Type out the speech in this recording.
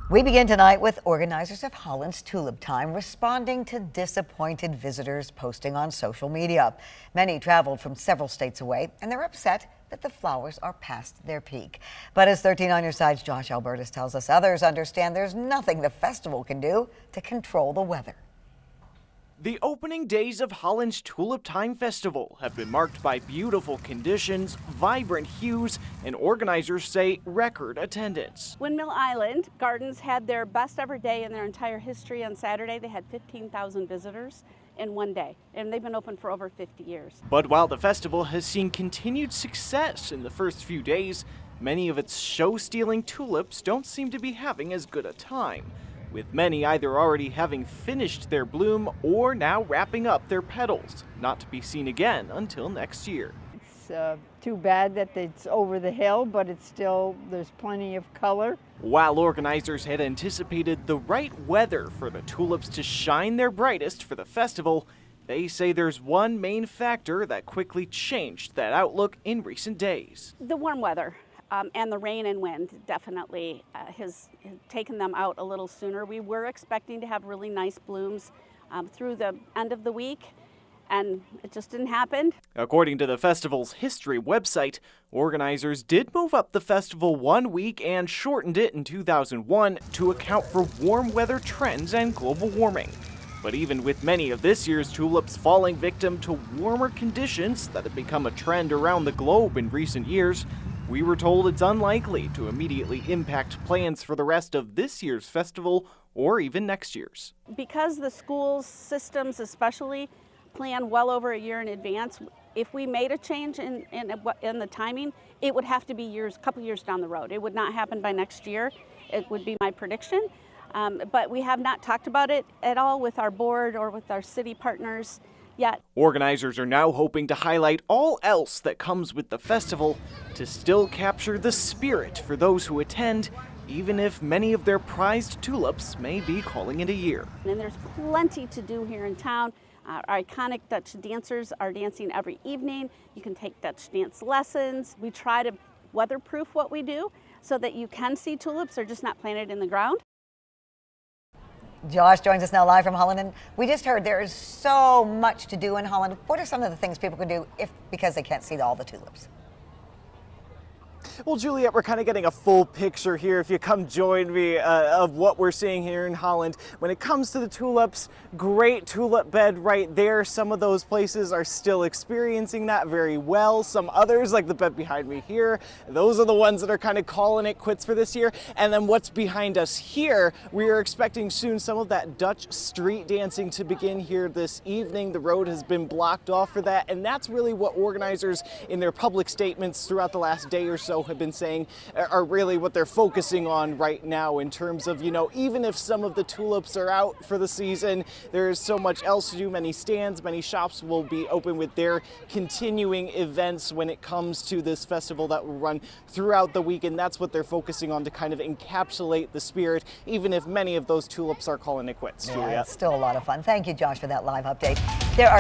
We begin tonight with organizers of Holland's Tulip Time responding to disappointed visitors posting on social media. Many traveled from several states away, and they're upset that the flowers are past their peak. But as 13 on your side's Josh Albertus tells us, others understand there's nothing the festival can do to control the weather. The opening days of Holland's Tulip Time Festival have been marked by beautiful conditions, vibrant hues, and organizers say record attendance. Windmill Island Gardens had their best ever day in their entire history on Saturday. They had 15,000 visitors in one day, and they've been open for over 50 years. But while the festival has seen continued success in the first few days, many of its show-stealing tulips don't seem to be having as good a time, with many either already having finished their bloom or now wrapping up their petals, not to be seen again until next year. It's too bad that it's over the hill, but it's still, there's plenty of color. While organizers had anticipated the right weather for the tulips to shine their brightest for the festival, they say there's one main factor that quickly changed that outlook in recent days. The warm weather. And the rain and wind definitely has taken them out a little sooner. We were expecting to have really nice blooms through the end of the week, and it just didn't happen. According to the festival's history website, organizers did move up the festival 1 week and shortened it in 2001 to account for warm weather trends and global warming. But even with many of this year's tulips falling victim to warmer conditions that have become a trend around the globe in recent years, we were told it's unlikely to immediately impact plans for the rest of this year's festival or even next year's. Because the school systems especially plan well over a year in advance, if we made a change in the timing, it would have to be a couple years down the road. It would not happen by next year. It would be my prediction. But we have not talked about it at all with our board or with our city partners yet. Organizers are now hoping to highlight all else that comes with the festival to still capture the spirit for those who attend, even if many of their prized tulips may be calling it a year. And there's plenty to do here in town. Our iconic Dutch dancers are dancing every evening. You can take Dutch dance lessons. We try to weatherproof what we do so that you can see tulips. They're just not planted in the ground. Josh joins us now live from Holland, and we just heard there is so much to do in Holland. What are some of the things people can do because they can't see all the tulips? Well, Juliet, we're kind of getting a full picture here, if you come join me, of what we're seeing here in Holland. When it comes to the tulips, great tulip bed right there. Some of those places are still experiencing that very well. Some others, like the bed behind me here, those are the ones that are kind of calling it quits for this year. And then what's behind us here, we are expecting soon some of that Dutch street dancing to begin here this evening. The road has been blocked off for that, and that's really what organizers in their public statements throughout the last day or so have been saying are really what they're focusing on right now in terms of, even if some of the tulips are out for the season, there's so much else to do. Many stands, many shops will be open with their continuing events when it comes to this festival that will run throughout the week, and that's what they're focusing on to kind of encapsulate the spirit, even if many of those tulips are calling it quits. Yeah, Julia. it's still a lot of fun. Thank you, Josh, for that live update. There are